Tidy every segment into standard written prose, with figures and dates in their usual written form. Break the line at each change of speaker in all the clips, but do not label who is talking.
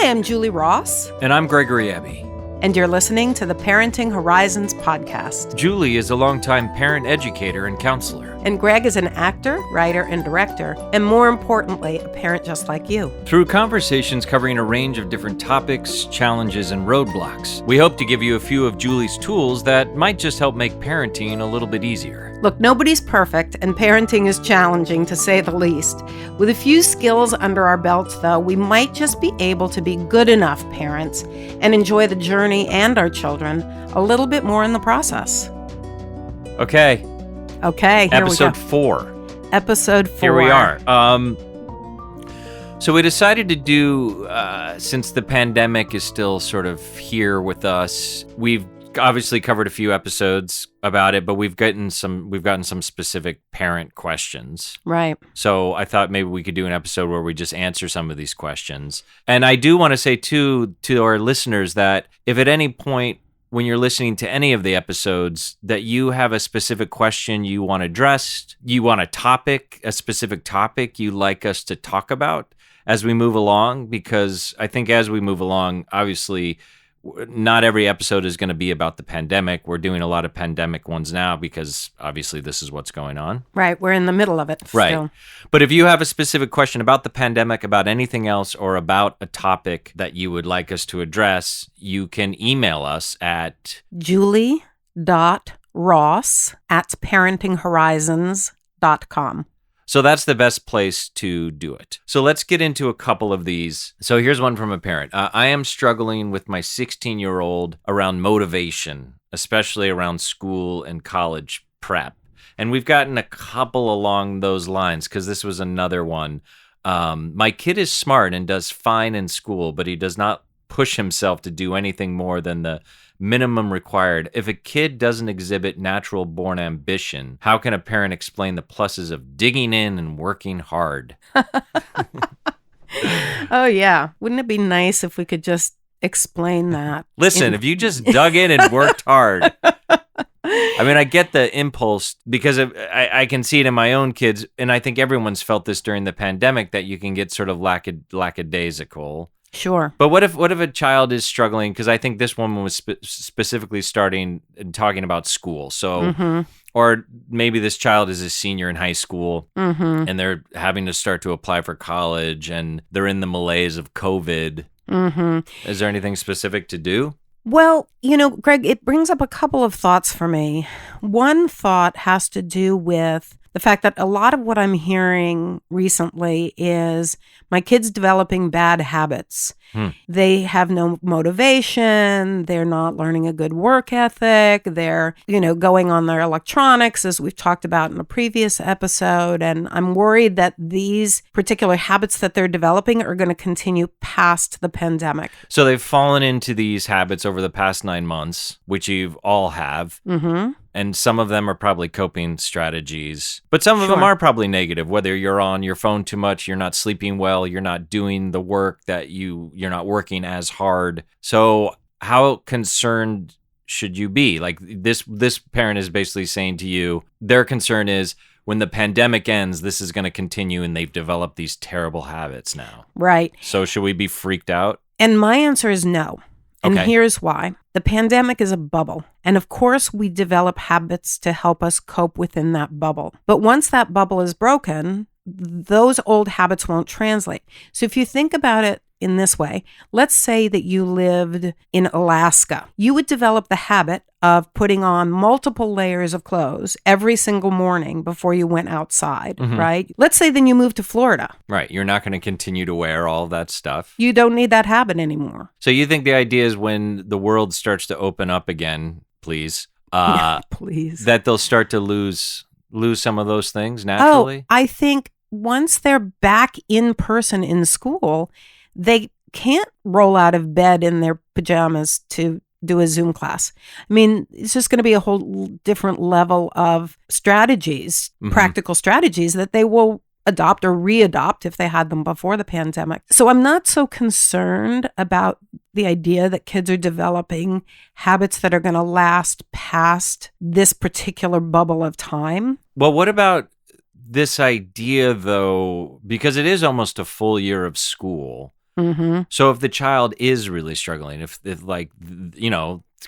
Hi, I'm Julie Ross.
And I'm Gregory Abbey.
And you're listening to the Parenting Horizons podcast.
Julie is a longtime parent educator and counselor.
And Greg is an actor, writer, and director, and more importantly, a parent just like you.
Through conversations covering a range of different topics, challenges, and roadblocks, we hope to give you a few of Julie's tools that might just help make parenting a little bit easier.
Look, nobody's perfect, and parenting is challenging, to say the least. With a few skills under our belts, though, we might just be able to be good enough parents and enjoy the journey and our children a little bit more in the process.
Okay,
here
Episode
we go.
4.
Episode 4.
Here we are. So we decided to do, since the pandemic is still sort of here with us, we've obviously covered a few episodes about it, but we've gotten some specific parent questions.
Right.
So I thought maybe we could do an episode where we just answer some of these questions. And I do want to say too to our listeners that if at any point when you're listening to any of the episodes that you have a specific question you want addressed, you want a specific topic you'd like us to talk about as we move along, because I think as we move along, obviously, not every episode is going to be about the pandemic. We're doing a lot of pandemic ones now because obviously this is what's going on.
Right. We're in the middle of it
Right.
still.
But if you have a specific question about the pandemic, about anything else, or about a topic that you would like us to address, you can email us at
julie.ross@parentinghorizons.com.
So that's the best place to do it. So let's get into a couple of these. So here's one from a parent. I am struggling with my 16-year-old around motivation, especially around school and college prep. And we've gotten a couple along those lines because this was another one. My kid is smart and does fine in school, but he does not push himself to do anything more than the minimum required. If a kid doesn't exhibit natural born ambition, how can a parent explain the pluses of digging in and working hard?
Oh, yeah. Wouldn't it be nice if we could just explain that?
Listen, if you just dug in and worked hard. I mean, I get the impulse because I can see it in my own kids, and I think everyone's felt this during the pandemic, that you can get sort of lackadaisical.
Sure.
But what if a child is struggling? Because I think this woman was specifically starting and talking about school. So, or maybe this child is a senior in high school and they're having to start to apply for college and they're in the malaise of COVID. Is there anything specific to do?
Well, Greg, it brings up a couple of thoughts for me. One thought has to do with the fact that a lot of what I'm hearing recently is my kids developing bad habits. They have no motivation. They're not learning a good work ethic. They're, going on their electronics, as we've talked about in a previous episode. And I'm worried that these particular habits that they're developing are going to continue past the pandemic.
So they've fallen into these habits over the past 9 months, which you all have. And some of them are probably coping strategies, but some of them are probably negative, whether you're on your phone too much, you're not sleeping well, you're not doing the work that you're not working as hard. So how concerned should you be? Like this parent is basically saying to you, their concern is when the pandemic ends, this is going to continue and they've developed these terrible habits now.
Right.
So should we be freaked out?
And my answer is no. And here's why. The pandemic is a bubble. And of course, we develop habits to help us cope within that bubble. But once that bubble is broken, those old habits won't translate. So if you think about it in this way, let's say that you lived in Alaska. You would develop the habit of putting on multiple layers of clothes every single morning before you went outside, right? Let's say then you move to Florida.
Right. You're not going to continue to wear all of that stuff.
You don't need that habit anymore.
So you think the idea is when the world starts to open up again, please,
please,
that they'll start to lose some of those things naturally?
Oh, I think once they're back in person in school, they can't roll out of bed in their pajamas to do a Zoom class. I mean, it's just going to be a whole different level of strategies, practical strategies that they will adopt or readopt if they had them before the pandemic. So I'm not so concerned about the idea that kids are developing habits that are going to last past this particular bubble of time.
Well, what about this idea, though, because it is almost a full year of school.
Mm-hmm.
So if the child is really struggling, if like,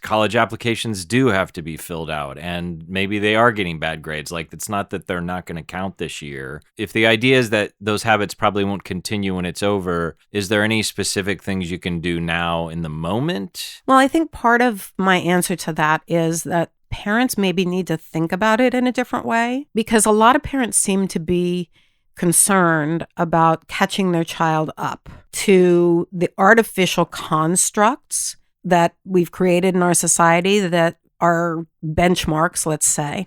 college applications do have to be filled out and maybe they are getting bad grades, like it's not that they're not going to count this year. If the idea is that those habits probably won't continue when it's over, is there any specific things you can do now in the moment?
Well, I think part of my answer to that is that parents maybe need to think about it in a different way, because a lot of parents seem to be concerned about catching their child up to the artificial constructs that we've created in our society that are benchmarks, let's say,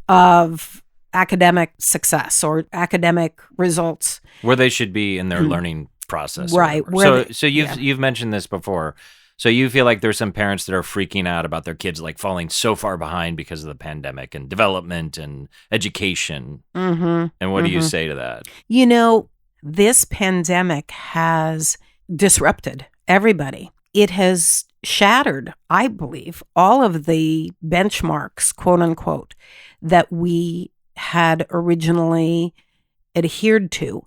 of academic success or academic results.
Where they should be in their learning process.
Right.
So you've mentioned this before. So you feel like there's some parents that are freaking out about their kids like falling so far behind because of the pandemic and development and education. And what do you say to that?
This pandemic has disrupted everybody. It has shattered, I believe, all of the benchmarks, quote unquote, that we had originally adhered to.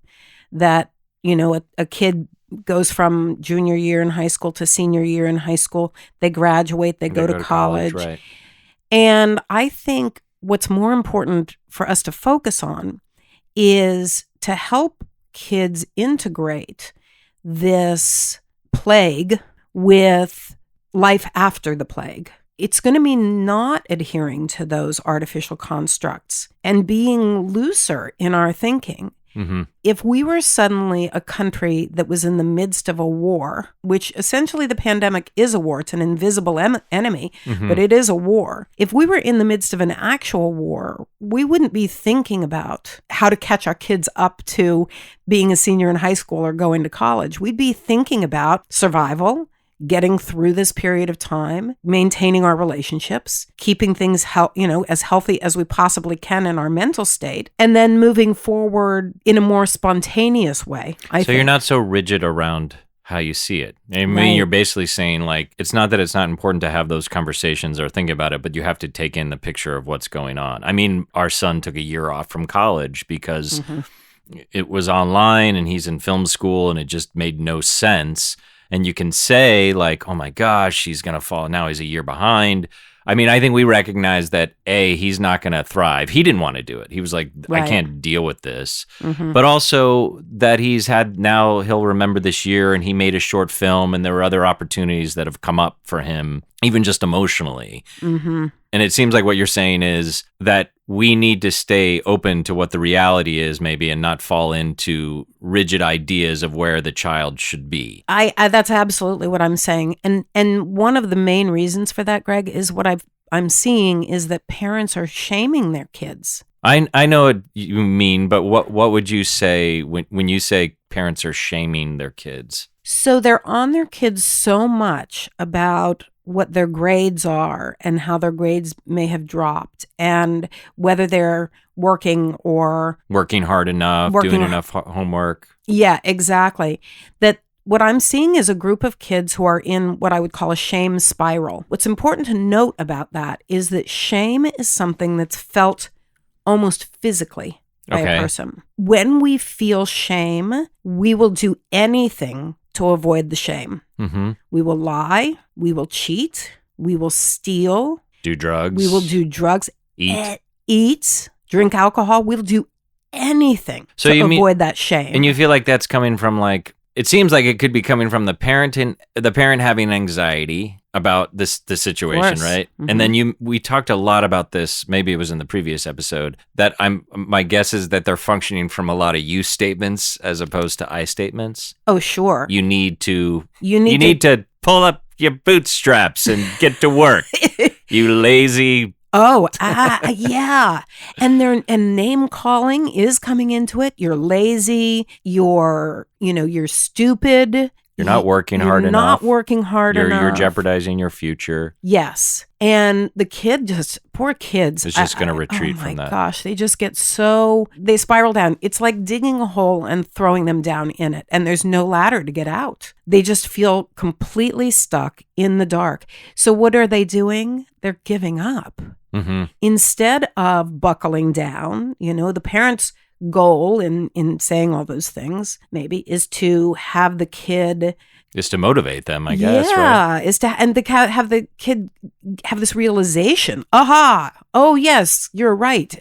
That, a kid goes from junior year in high school to senior year in high school. They graduate, they go to college.
Right.
And I think what's more important for us to focus on is to help kids integrate this plague with life after the plague. It's going to mean not adhering to those artificial constructs and being looser in our thinking. If we were suddenly a country that was in the midst of a war, which essentially the pandemic is a war, it's an invisible enemy, but it is a war. If we were in the midst of an actual war, we wouldn't be thinking about how to catch our kids up to being a senior in high school or going to college. We'd be thinking about survival, getting through this period of time, maintaining our relationships, keeping things as healthy as we possibly can in our mental state, and then moving forward in a more spontaneous way. I think.
You're not so rigid around how you see it. I mean, You're basically saying like, it's not that it's not important to have those conversations or think about it, but you have to take in the picture of what's going on. I mean, our son took a year off from college because it was online and he's in film school and it just made no sense. And you can say like, oh my gosh, he's going to fall. Now he's a year behind. I mean, I think we recognize that he's not going to thrive. He didn't want to do it. He was like, I can't deal with this. But also that he'll remember this year and he made a short film and there were other opportunities that have come up for him, even just emotionally. And it seems like what you're saying is that we need to stay open to what the reality is maybe and not fall into rigid ideas of where the child should be.
I that's absolutely what I'm saying. And one of the main reasons for that, Greg, is what I'm seeing is that parents are shaming their kids.
I know what you mean, but what would you say when you say parents are shaming their kids?
So they're on their kids so much about what their grades are and how their grades may have dropped and whether they're working
hard enough, doing enough homework.
Yeah, exactly. That what I'm seeing is a group of kids who are in what I would call a shame spiral. What's important to note about that is that shame is something that's felt almost physically by a person. When we feel shame, we will do anything to avoid the shame. We will lie, we will cheat, we will steal,
do drugs.
We will do drugs,
eat,
drink alcohol. We'll do anything to avoid that shame.
And you feel like that's coming from like, it seems like it could be coming from the parent having anxiety about the situation, right? And then we talked a lot about this, maybe it was in the previous episode, that my guess is that they're functioning from a lot of you statements as opposed to I statements.
Oh, sure.
You need to pull up your bootstraps and get to work. You lazy.
Oh, yeah. And name calling is coming into it. You're lazy. You're stupid.
You're not working hard enough.
You're not working hard enough.
You're jeopardizing your future.
Yes. And the kid poor kids.
Is just going to retreat from that.
Oh my gosh. They just get they spiral down. It's like digging a hole and throwing them down in it. And there's no ladder to get out. They just feel completely stuck in the dark. So what are they doing? They're giving up. Instead of buckling down, the parents goal in saying all those things, maybe, is to have the kid...
Is to motivate them, I guess, right?
Yeah, have the kid have this realization, aha, oh yes, you're right.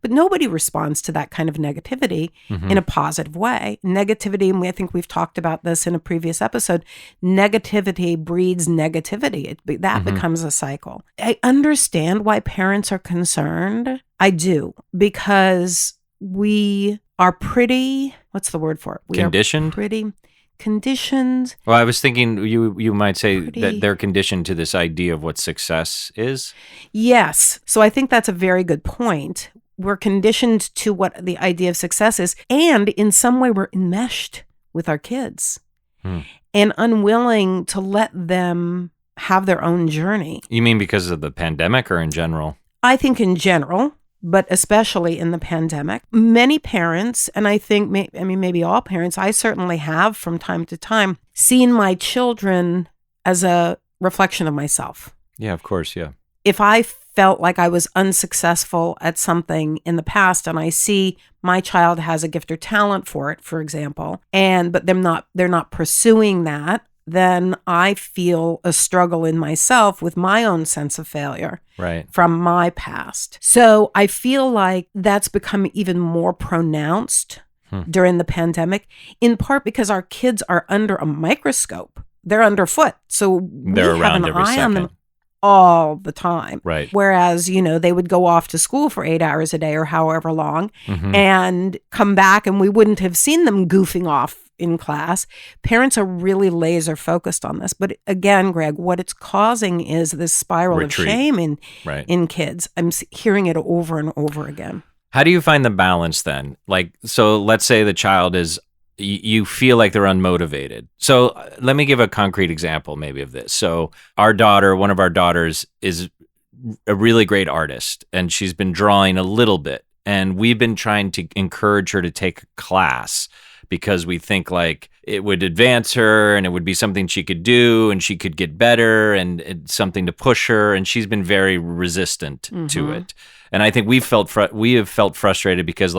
But nobody responds to that kind of negativity in a positive way. Negativity, and I think we've talked about this in a previous episode, negativity breeds negativity. That becomes a cycle. I understand why parents are concerned. I do, because we are pretty, what's the word for it? We
Conditioned?
are pretty conditioned.
Well, I was thinking you might say that they're conditioned to this idea of what success is. Yes.
So I think that's a very good point. We're conditioned to what the idea of success is, and in some way we're enmeshed with our kids and unwilling to let them have their own journey.
You mean because of the pandemic or in general?
I think in general, but especially in the pandemic. Many parents, and I think, maybe all parents, I certainly have from time to time, seen my children as a reflection of myself.
Yeah, of course, yeah.
If I felt like I was unsuccessful at something in the past and I see my child has a gift or talent for it, for example, but they're not pursuing that, then I feel a struggle in myself with my own sense of failure from my past. So I feel like that's become even more pronounced during the pandemic, in part because our kids are under a microscope. They're underfoot. So
they're
we
around
have an
every
eye
second.
on them all the time.
Right.
Whereas, they would go off to school for 8 hours a day or however long and come back and we wouldn't have seen them goofing off in class. Parents are really laser focused on this. But again, Greg, what it's causing is this spiral of shame in kids. I'm hearing it over and over again.
How do you find the balance then? So let's say the child is, you feel like they're unmotivated. So let me give a concrete example maybe of this. So one of our daughters is a really great artist and she's been drawing a little bit. And we've been trying to encourage her to take a class because we think like it would advance her and it would be something she could do and she could get better and it's something to push her. And she's been very resistant to it. And I think we have felt frustrated because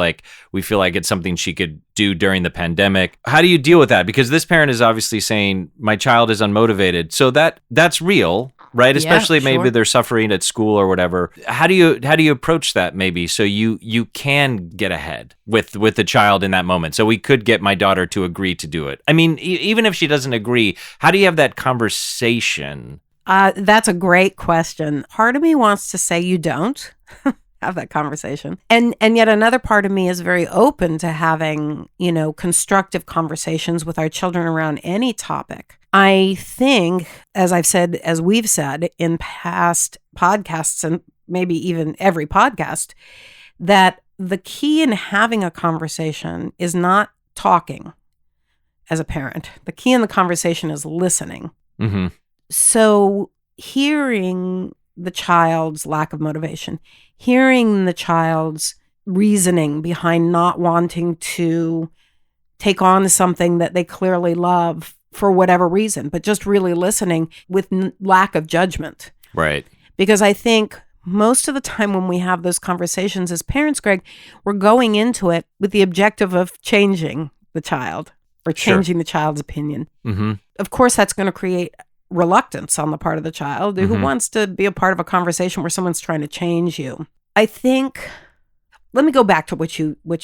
we feel like it's something she could do during the pandemic. How do you deal with that? Because this parent is obviously saying my child is unmotivated. So that's real, right? Especially maybe they're suffering at school or whatever. How do you approach that maybe so you can get ahead with the child in that moment? So we could get my daughter to agree to do it. I mean, even if she doesn't agree, how do you have that conversation?
That's a great question. Part of me wants to say you don't have that conversation. And yet another part of me is very open to having, constructive conversations with our children around any topic. I think, as we've said in past podcasts and maybe even every podcast, that the key in having a conversation is not talking as a parent. The key in the conversation is listening.
Mm-hmm.
So hearing the child's lack of motivation, hearing the child's reasoning behind not wanting to take on something that they clearly love for whatever reason, but just really listening with lack of judgment.
Right.
Because I think most of the time when we have those conversations as parents, Greg, we're going into it with the objective of changing the child or changing the child's opinion.
Mm-hmm.
Of course, that's going to create reluctance on the part of the child who wants to be a part of a conversation where someone's trying to change you. I think, let me go back to what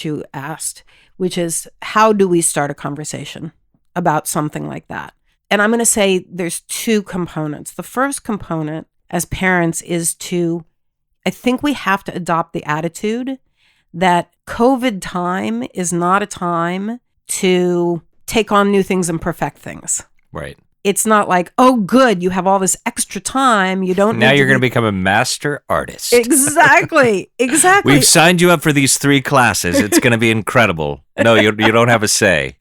you asked, which is how do we start a conversation about something like that? And I'm going to say there's two components. The first component as parents is I think we have to adopt the attitude that COVID time is not a time to take on new things and perfect things.
Right.
It's not like, oh, good, you have all this extra time. You don't
now you're going to become a master artist.
Exactly.
We've signed you up for these 3 classes. It's going to be incredible. No, you don't have a say.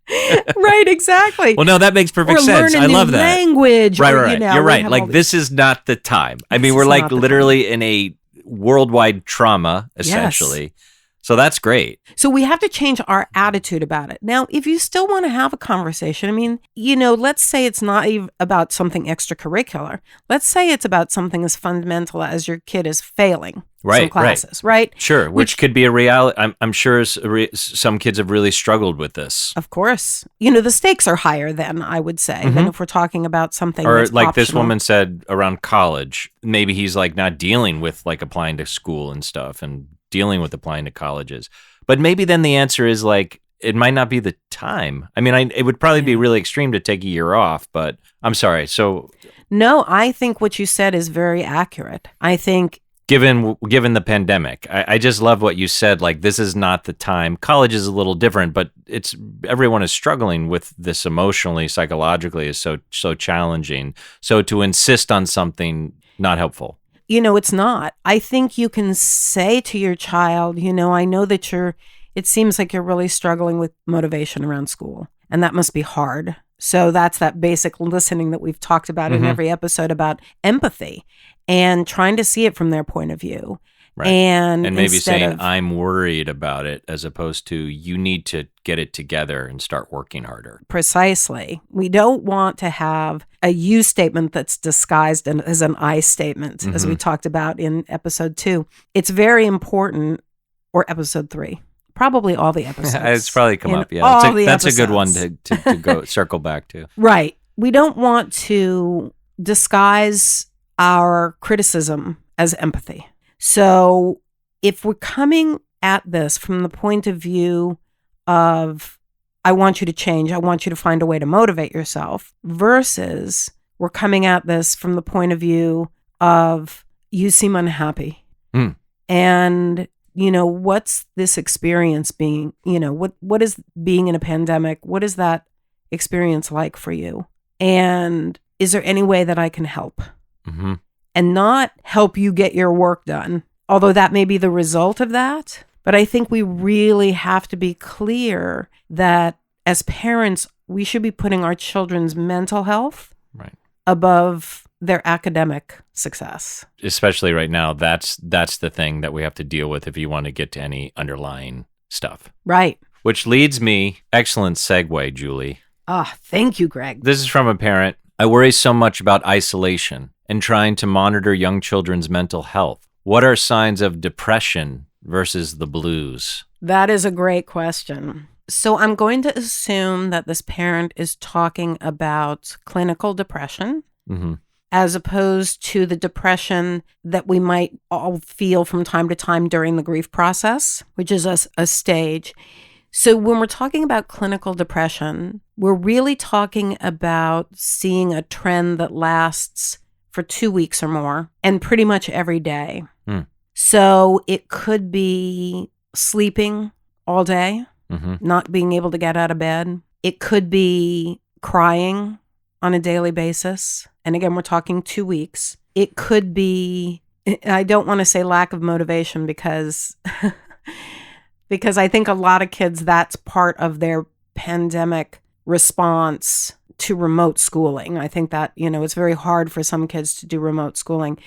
Right, exactly.
Well, no, that makes perfect sense. I love that.
Language.
Right. You're right. Like this is not the time. I mean, we're like literally in a worldwide trauma, essentially. Yes. So that's great.
So we have to change our attitude about it. Now, if you still want to have a conversation, I mean, let's say it's not even about something extracurricular. Let's say it's about something as fundamental as your kid is failing some classes, right?
Sure, which could be a reality. I'm sure some kids have really struggled with this.
Of course. The stakes are higher then, I would say, than if we're talking about something
or
that's
like
optional.
This woman said around college. Maybe he's like not dealing with like applying to school and stuff and dealing with applying to colleges. But maybe then the answer is like, it might not be the time. I mean, it would probably be really extreme to take a year off, but I'm sorry. So
no, I think what you said is very accurate. I think
given the pandemic, I just love what you said. Like, this is not the time. College is a little different, but everyone is struggling with this emotionally, psychologically is so challenging. So to insist on something, not helpful.
It's not. I think you can say to your child, I know that it seems like you're really struggling with motivation around school, and that must be hard. So that's that basic listening that we've talked about in every episode about empathy and trying to see it from their point of view.
Right. And maybe saying, I'm worried about it, as opposed to, you need to get it together and start working harder.
Precisely. We don't want to have a you statement that's disguised as an I statement, as we talked about in episode 2. It's very important, or episode 3. Probably all the episodes.
It's probably come up, yeah. That's a good one to go circle back to.
Right. We don't want to disguise our criticism as empathy. So if we're coming at this from the point of view of, I want you to change, I want you to find a way to motivate yourself, versus we're coming at this from the point of view of, you seem unhappy. And, what's this experience being, what is being in a pandemic? What is that experience like for you? And is there any way that I can help? And not help you get your work done, although that may be the result of that. But I think we really have to be clear that as parents, we should be putting our children's mental health above their academic success.
Especially right now, that's the thing that we have to deal with if you want to get to any underlying stuff.
Right.
Which leads me, excellent segue, Julie.
Thank you, Greg.
This is from a parent. I worry so much about isolation and trying to monitor young children's mental health. What are signs of depression versus the blues?
That is a great question. So I'm going to assume that this parent is talking about clinical depression, as opposed to the depression that we might all feel from time to time during the grief process, which is a stage. So when we're talking about clinical depression, we're really talking about seeing a trend that lasts for 2 weeks or more, and pretty much every day. So it could be sleeping all day, not being able to get out of bed. It could be crying on a daily basis. And again, we're talking 2 weeks. It could be, I don't want to say lack of motivation because I think a lot of kids, that's part of their pandemic response to remote schooling. I think that, it's very hard for some kids to do remote schooling.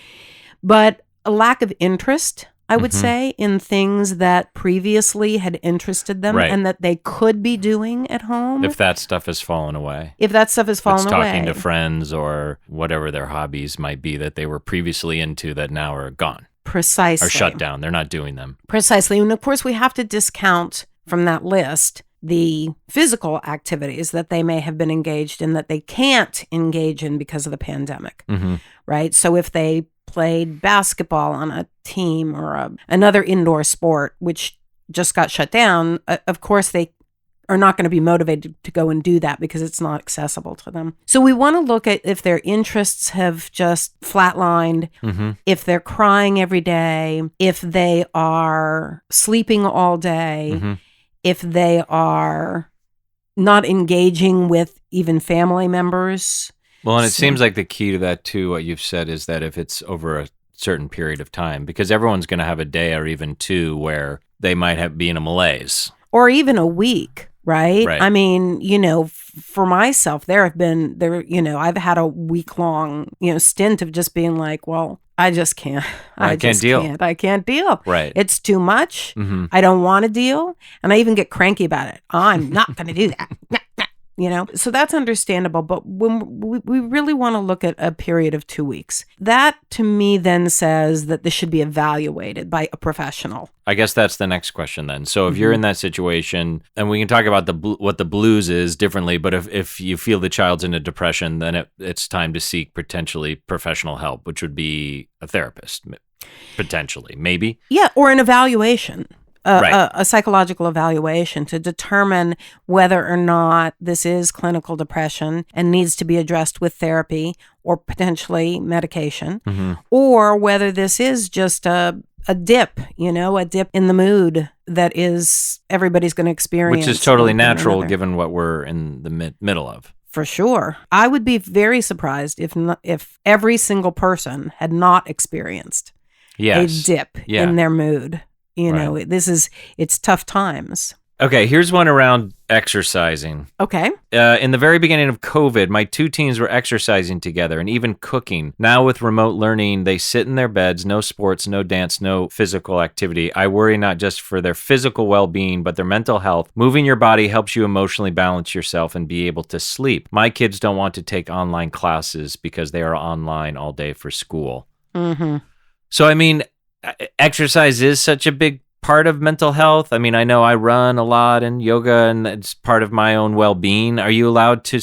But a lack of interest, I would say, in things that previously had interested them and that they could be doing at home.
If that stuff has fallen away.
Talking
to friends or whatever their hobbies might be that they were previously into that now are gone.
Precisely.
Or shut down. They're not doing them.
Precisely. And of course, we have to discount from that list the physical activities that they may have been engaged in that they can't engage in because of the pandemic, right? So if they played basketball on a team or another indoor sport, which just got shut down, of course they are not going to be motivated to go and do that because it's not accessible to them. So we want to look at if their interests have just flatlined, if they're crying every day, if they are sleeping all day, if they are not engaging with even family members.
Well, and it seems like the key to that, too, what you've said, is that if it's over a certain period of time, because everyone's going to have a day or even 2 where they might be in a malaise.
Or even a week, right? I mean, for myself, I've had a week-long, stint of just being like, well, I just can't.
I can't deal.
I can't deal.
Right.
It's too much.
Mm-hmm.
I don't want to deal. And I even get cranky about it. I'm not going to do that. So that's understandable. But when we really want to look at a period of 2 weeks, that to me then says that this should be evaluated by a professional.
I guess that's the next question then. So if you're in that situation, and we can talk about what the blues is differently, but if you feel the child's in a depression, then it's time to seek potentially professional help, which would be a therapist, potentially, maybe.
Yeah, or an evaluation.
Right.
A psychological evaluation to determine whether or not this is clinical depression and needs to be addressed with therapy or potentially medication, or whether this is just a dip, a dip in the mood that is everybody's going to experience.
Which is totally natural given what we're in the middle of. For
sure. I would be very surprised if every single person had not experienced a dip in their mood. It's tough times.
Okay, here's one around exercising.
Okay.
In the very beginning of COVID, my 2 teens were exercising together and even cooking. Now with remote learning, they sit in their beds, no sports, no dance, no physical activity. I worry not just for their physical well-being, but their mental health. Moving your body helps you emotionally balance yourself and be able to sleep. My kids don't want to take online classes because they are online all day for school.
Mm-hmm.
So, I mean, exercise is such a big part of mental health. I mean, I know I run a lot and yoga, and it's part of my own well-being. Are you allowed to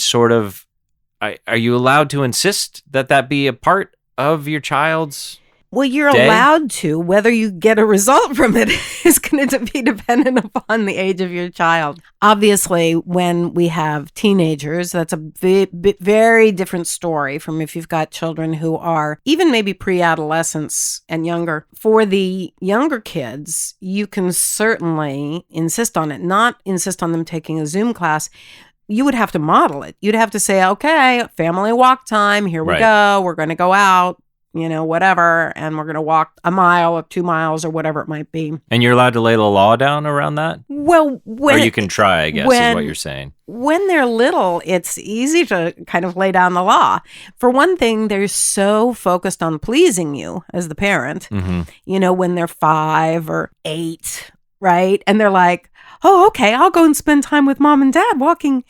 insist that be a part of your child's
Well, you're
day?
allowed to. Whether you get a result from it is going to be dependent upon the age of your child. Obviously, when we have teenagers, that's a very different story from if you've got children who are even maybe pre-adolescents and younger. For the younger kids, you can certainly insist on it, not insist on them taking a Zoom class. You would have to model it. You'd have to say, okay, family walk time. Here we go. We're going to go out. Whatever, and we're going to walk a mile or 2 miles or whatever it might be.
And you're allowed to lay the law down around that?
Well,
or you can try, I guess, is what you're saying.
When they're little, it's easy to kind of lay down the law. For one thing, they're so focused on pleasing you as the parent, when they're 5 or 8, right? And they're like, oh, okay, I'll go and spend time with mom and dad walking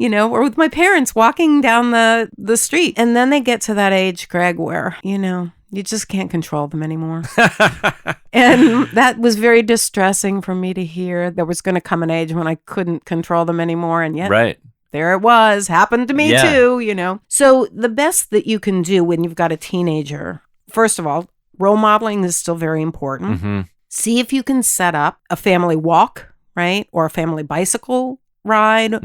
or with my parents walking down the street. And then they get to that age, Greg, where, you just can't control them anymore. And that was very distressing for me to hear. There was going to come an age when I couldn't control them anymore. And yet there it was. Happened to me too, So the best that you can do when you've got a teenager, first of all, role modeling is still very important.
Mm-hmm.
See if you can set up a family walk, right? Or a family bicycle ride,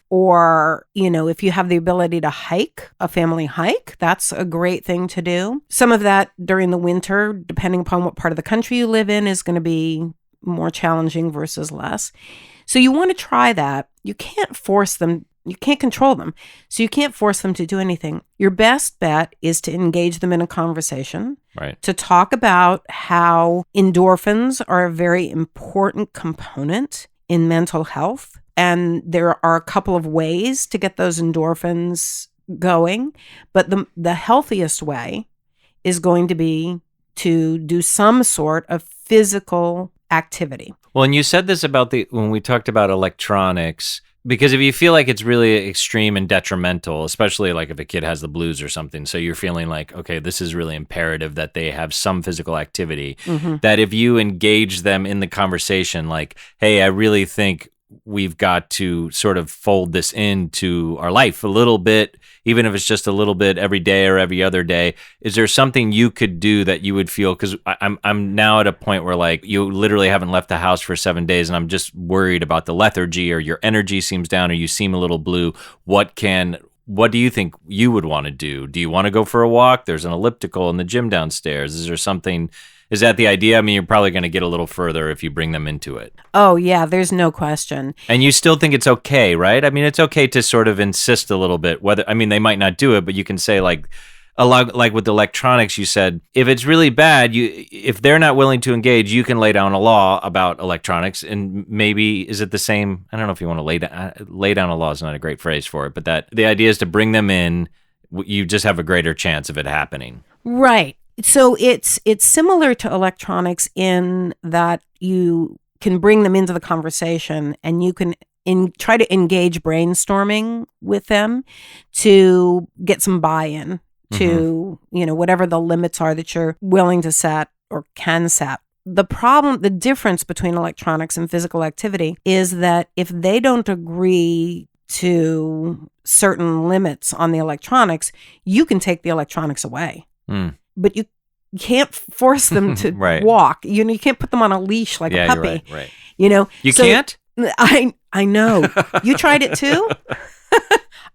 or if you have the ability to hike, a family hike, that's a great thing to do. Some of that during the winter, depending upon what part of the country you live in, is going to be more challenging versus less. So you want to try that. You can't force them. You can't control them. So you can't force them to do anything. Your best bet is to engage them in a conversation, to talk about how endorphins are a very important component in mental health. And there are a couple of ways to get those endorphins going. But the healthiest way is going to be to do some sort of physical activity.
Well, and you said this about when we talked about electronics, because if you feel like it's really extreme and detrimental, especially like if a kid has the blues or something, so you're feeling like, okay, this is really imperative that they have some physical activity, that if you engage them in the conversation, like, hey, I really think we've got to sort of fold this into our life a little bit, even if it's just a little bit every day or every other day. Is there something you could do that you would feel, because I'm now at a point where like you literally haven't left the house for 7 days and I'm just worried about the lethargy, or your energy seems down, or you seem a little blue. What do you think you would want to do? Do you want to go for a walk? There's an elliptical in the gym downstairs. Is there something? Is that the idea? I mean, you're probably going to get a little further if you bring them into it.
Oh, yeah, there's no question.
And you still think it's okay, right? I mean, it's okay to sort of insist a little bit. They might not do it, but you can say like with electronics, you said, if it's really bad, if they're not willing to engage, you can lay down a law about electronics. And maybe, is it the same? I don't know if you want to lay down a law is not a great phrase for it, but that the idea is to bring them in. You just have a greater chance of it happening.
Right. So it's similar to electronics in that you can bring them into the conversation and you can try to engage brainstorming with them to get some buy-in to, whatever the limits are that you're willing to set or can set. The difference between electronics and physical activity is that if they don't agree to certain limits on the electronics, you can take the electronics away. But you can't force them to walk. You can't put them on a leash like a puppy.
Right.
You
can't?
I know. You tried it too?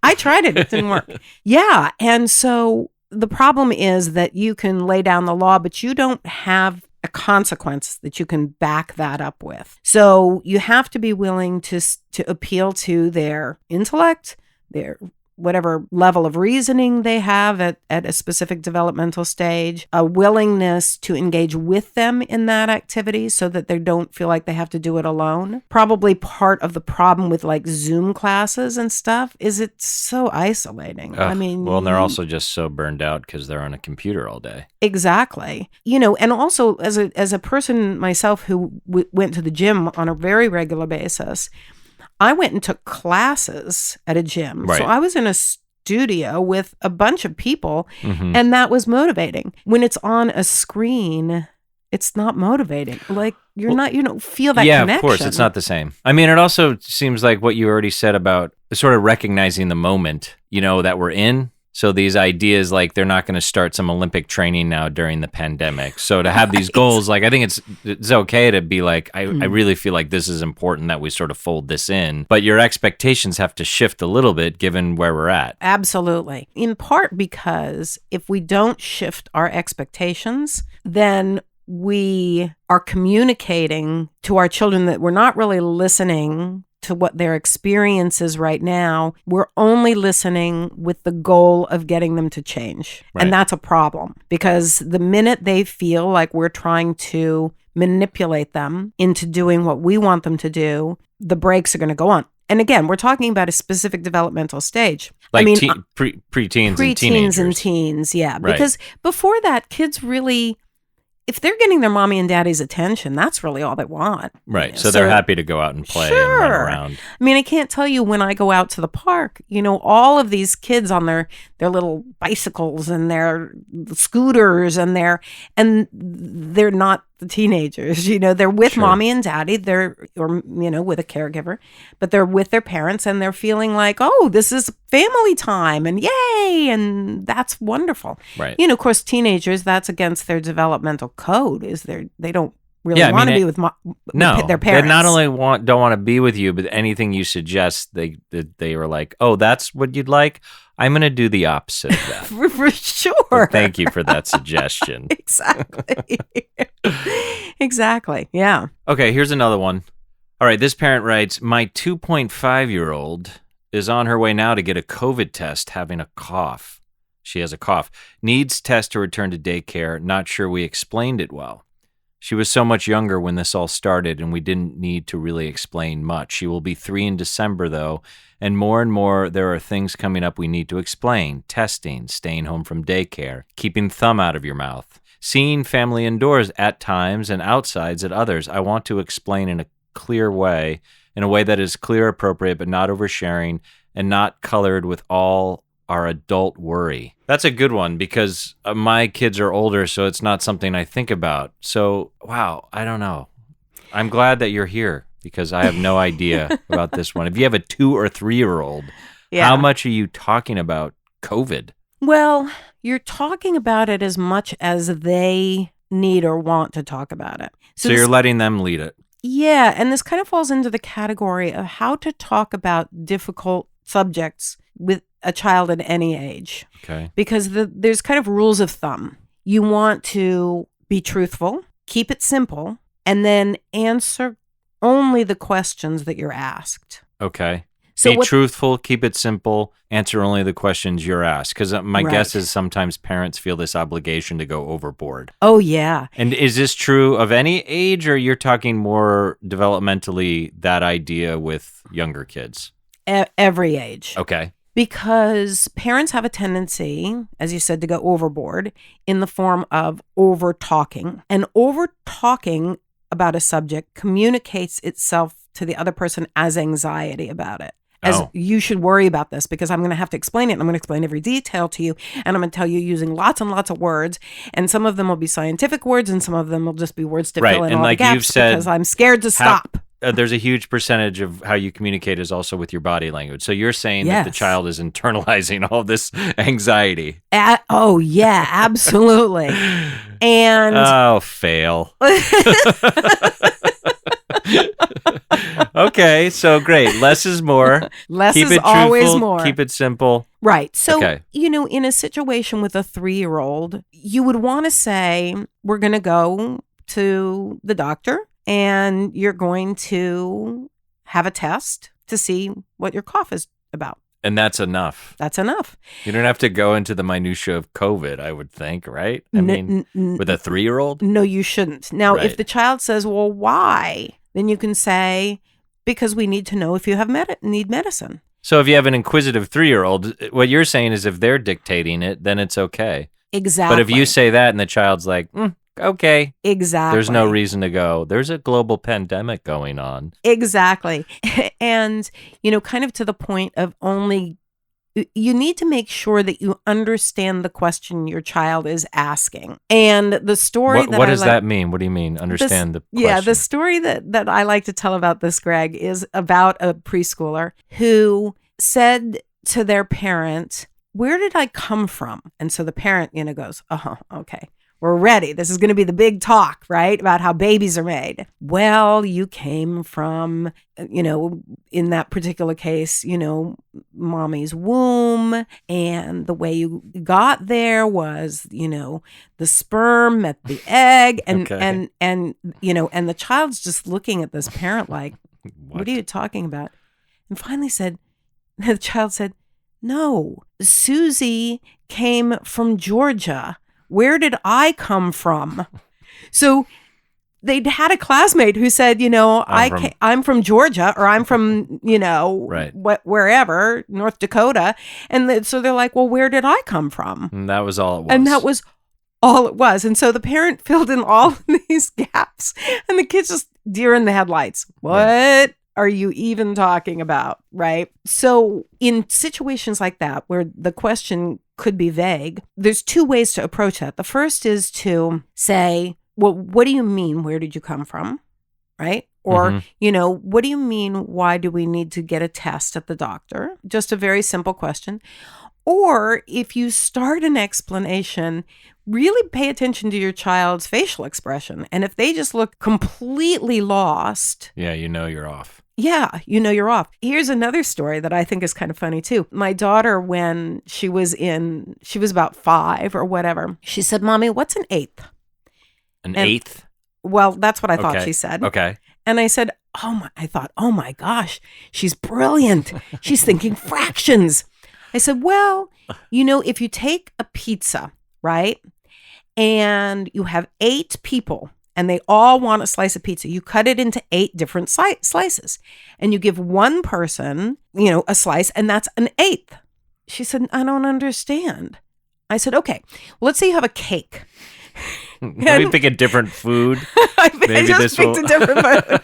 I tried it. It didn't work. Yeah. And so the problem is that you can lay down the law, but you don't have a consequence that you can back that up with. So you have to be willing to appeal to their intellect, their whatever level of reasoning they have at a specific developmental stage, a willingness to engage with them in that activity so that they don't feel like they have to do it alone. Probably part of the problem with like Zoom classes and stuff is it's so isolating.
And they're also just so burned out because they're on a computer all day.
Exactly. And also as a person myself who went to the gym on a very regular basis, I went and took classes at a gym.
Right.
So I was in a studio with a bunch of people, and that was motivating. When it's on a screen, it's not motivating. Like you don't feel that connection.
Yeah, of course. It's not the same. I mean, it also seems like what you already said about sort of recognizing the moment, that we're in. So these ideas, like they're not going to start some Olympic training now during the pandemic. So to have these goals, like I think it's okay to be like, I really feel like this is important that we sort of fold this in. But your expectations have to shift a little bit given where we're at.
Absolutely. In part because if we don't shift our expectations, then we are communicating to our children that we're not really listening to what their experience is right now. We're only listening with the goal of getting them to change.
Right.
And that's a problem because the minute they feel like we're trying to manipulate them into doing what we want them to do, the brakes are going to go on. And again, we're talking about a specific developmental stage.
Like preteens and teenagers.
And teens, yeah.
Right.
Because before that, kids really, if they're getting their mommy and daddy's attention, that's really all they want.
Right. So they're happy to go out and play and run around.
I mean, I can't tell you when I go out to the park, all of these kids on their little bicycles and their scooters and they're not the teenagers, they're with mommy and daddy, with a caregiver, but they're with their parents and they're feeling like, oh, this is family time and yay. And that's wonderful.
Right.
Of course, teenagers, that's against their developmental code they don't really want to be with their parents.
They not only don't want to be with you, but anything you suggest, they were like, oh, that's what you'd like? I'm going to do the opposite of that.
For sure.
But thank you for that suggestion.
Exactly. Exactly. Yeah.
Okay, here's another one. All right, this parent writes, my 2.5-year-old is on her way now to get a COVID test having a cough. She has a cough. Needs test to return to daycare. Not sure we explained it well. She was so much younger when this all started, and we didn't need to really explain much. She will be 3 in December, though, and more there are things coming up we need to explain. Testing, staying home from daycare, keeping thumb out of your mouth, seeing family indoors at times and outsides at others. I want to explain in a clear way, in a way that is clear, appropriate, but not oversharing and not colored with all our adult worry. That's a good one because my kids are older, so it's not something I think about. So, wow, I don't know. I'm glad that you're here because I have no idea about this one. If you have a 2 or 3-year-old, how much are you talking about COVID?
Well, you're talking about it as much as they need or want to talk about it.
So you're letting them lead it.
Yeah, and this kind of falls into the category of how to talk about difficult subjects with a child at any age.
Okay.
Because there's kind of rules of thumb. You want to be truthful, keep it simple, and then answer only the questions that you're asked.
Okay. So be truthful, keep it simple, answer only the questions you're asked. Because my guess is sometimes parents feel this obligation to go overboard.
Oh, yeah.
And is this true of any age, or you're talking more developmentally that idea with younger kids?
Every age.
Okay.
Because parents have a tendency, as you said, to go overboard in the form of over talking. And over talking about a subject communicates itself to the other person as anxiety about it. As you should worry about this because I'm going to have to explain it. And I'm going to explain every detail to you. And I'm going to tell you using lots and lots of words. And some of them will be scientific words and some of them will just be words to fill in all the gaps
you've said,
because I'm scared to stop.
There's a huge percentage of how you communicate is also with your body language. So you're saying that the child is internalizing all this anxiety.
Oh, yeah, absolutely. And
fail. Okay, so great. Less is more.
Less
Keep
is
it
always
truthful,
more.
Keep it simple.
Right. So, in a situation with a 3-year-old, you would want to say, we're going to go to the doctor and you're going to have a test to see what your cough is about.
And that's enough.
That's enough.
You don't have to go into the minutia of COVID, I would think, right? I mean, with a 3-year-old?
No, you shouldn't. Now, if the child says, well, why? Then you can say, because we need to know if you have need medicine.
So if you have an inquisitive 3-year-old, what you're saying is if they're dictating it, then it's okay.
Exactly.
But if you say that and the child's like, okay.
Exactly.
There's no reason to go. There's a global pandemic going on.
Exactly. And, kind of to the point of you need to make sure that you understand the question your child is asking. And the story
what does that mean? What do you mean? Understand the question?
Yeah, the story that I like to tell about this, Greg, is about a preschooler who said to their parent, where did I come from? And so the parent, goes, okay. We're ready. This is going to be the big talk, right? About how babies are made. Well, you came from, in that particular case, mommy's womb. And the way you got there was, the sperm met the egg. And, and the child's just looking at this parent like, what are you talking about? And finally the child said, no, Susie came from Georgia. Where did I come from? So they'd had a classmate who said, I'm from Georgia, or I'm from, wherever, North Dakota. And so they're like, well, where did I come from?
And that was all it was.
And that was all it was. And so the parent filled in all of these gaps and the kid's just deer in the headlights. What are you even talking about? Right. So in situations like that, where the question could be vague, there's 2 ways to approach that. The first is to say, well, what do you mean? Where did you come from? Right. Or, what do you mean? Why do we need to get a test at the doctor? Just a very simple question. Or if you start an explanation, really pay attention to your child's facial expression. And if they just look completely lost.
Yeah, you're off.
Yeah, you're off. Here's another story that I think is kind of funny too. My daughter, when she was about 5 or whatever, she said, Mommy, what's an eighth?
An eighth?
Well, that's what I thought she said.
Okay.
And I said, oh my gosh, she's brilliant. She's thinking fractions. I said, well, if you take a pizza, right? And you have 8 people. And they all want a slice of pizza. You cut it into 8 different slices. And you give one person, a slice, and that's an eighth. She said, I don't understand. I said, okay, well, let's say you have a cake.
Maybe pick a different food.
Maybe I just picked a different food.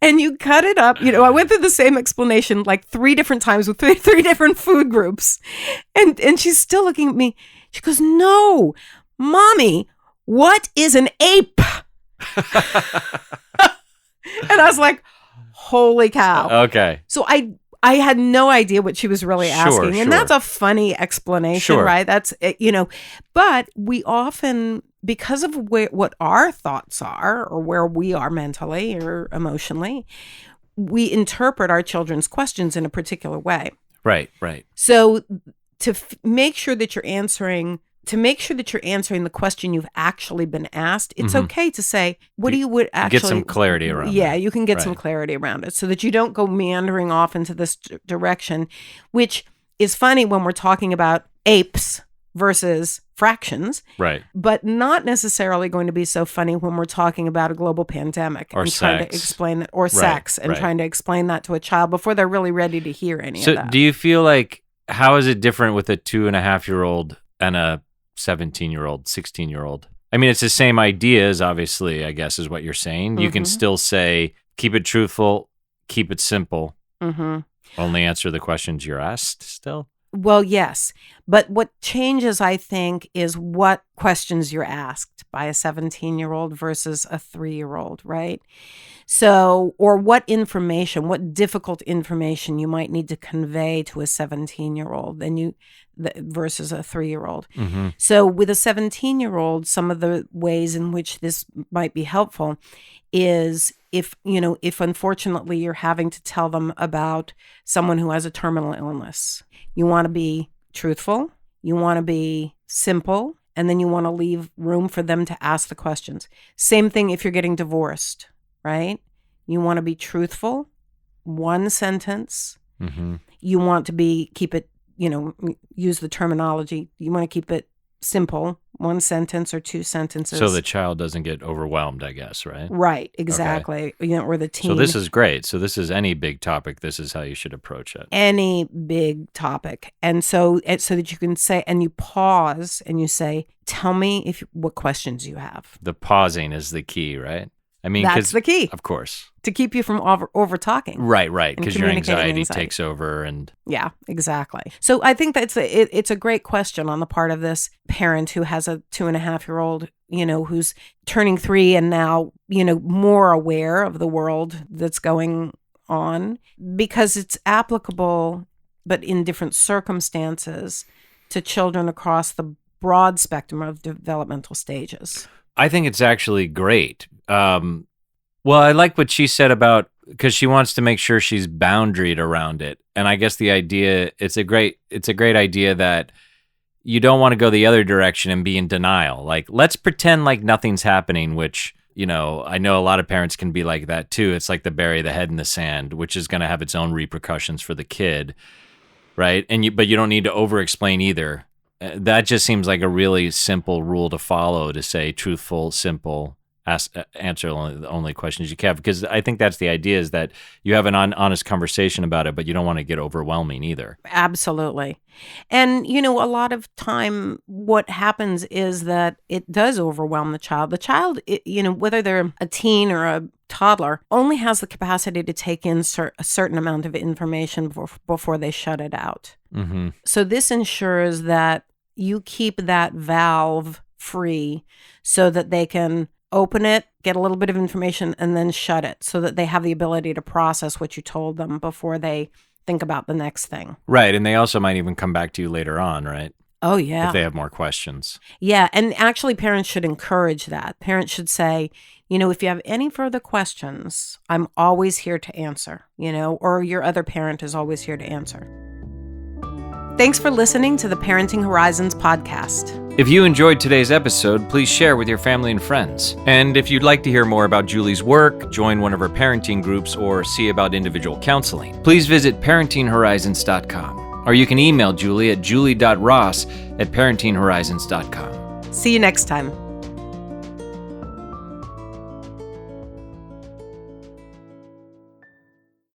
And you cut it up. I went through the same explanation like 3 different times with three different food groups. And she's still looking at me. She goes, no, Mommy, what is an ape? And I was like, holy cow.
Okay.
So I had no idea what she was really asking. And that's a funny explanation, right? That's, but we often, because of what our thoughts are or where we are mentally or emotionally, we interpret our children's questions in a particular way.
Right.
So to make sure that you're answering the question you've actually been asked, it's okay to say, what do you would actually...
Get some clarity around
it. You can get some clarity around it so that you don't go meandering off into this direction, which is funny when we're talking about apes versus fractions.
Right.
But not necessarily going to be so funny when we're talking about a global pandemic.
Or
and
sex.
Trying to explain it, or sex, and trying to explain that to a child before they're really ready to hear any of that.
So do you feel like how is it different with a 2.5-year-old and a 17-year-old, 16-year-old? I mean, it's the same ideas, obviously, I guess is what you're saying. You can still say, keep it truthful, keep it simple. Only answer the questions you're asked still?
Well, yes. But what changes, I think, is what questions you're asked by a 17-year-old versus a 3-year-old, right? So, or what information, what difficult information you might need to convey to a 17-year-old versus a 3-year-old. So with a 17-year-old, some of the ways in which this might be helpful is if unfortunately you're having to tell them about someone who has a terminal illness, you want to be truthful, you want to be simple, and then you want to leave room for them to ask the questions. Same thing if you're getting divorced, right? You want to be truthful, one sentence. You want to keep it, use the terminology. You want to keep it simple, one sentence or two sentences.
So the child doesn't get overwhelmed, I guess, right?
Right, exactly.
Okay.
Or the teen.
So this is great. So this is any big topic. This is how you should approach it.
Any big topic. And so that you can say, and you pause and you say, tell me what questions you have.
The pausing is the key, right? I mean,
that's the key.
Of course.
To keep you from over talking.
Right. Because your anxiety takes over and...
Yeah, exactly. So I think that's it's a great question on the part of this parent who has a 2.5-year-old, who's turning 3 and now, more aware of the world that's going on, because it's applicable, but in different circumstances, to children across the broad spectrum of developmental stages.
I think it's actually great. Well, I like what she said about, because she wants to make sure she's boundaried around it. And I guess the idea, it's a great idea that you don't want to go the other direction and be in denial. Like, let's pretend like nothing's happening, which, I know a lot of parents can be like that too. It's like the bury the head in the sand, which is going to have its own repercussions for the kid, right? But you don't need to over-explain either. That just seems like a really simple rule to follow, to say truthful, simple, answer the only questions you can, because I think that's the idea, is that you have an honest conversation about it, but you don't want to get overwhelming either.
Absolutely. And, a lot of time what happens is that it does overwhelm the child. The child, whether they're a teen or a toddler, only has the capacity to take in a certain amount of information before they shut it out. So this ensures that you keep that valve free so that they can open it, get a little bit of information, and then shut it, so that they have the ability to process what you told them before they think about the next thing.
Right. And they also might even come back to you later on, right?
Oh, yeah.
If they have more questions.
Yeah. And actually, parents should encourage that. Parents should say, if you have any further questions, I'm always here to answer, or your other parent is always here to answer. Thanks for listening to the Parenting Horizons podcast.
If you enjoyed today's episode, please share with your family and friends. And if you'd like to hear more about Julie's work, join one of her parenting groups, or see about individual counseling, please visit parentinghorizons.com. Or you can email Julie at julie.ross@parentinghorizons.com.
See you next time.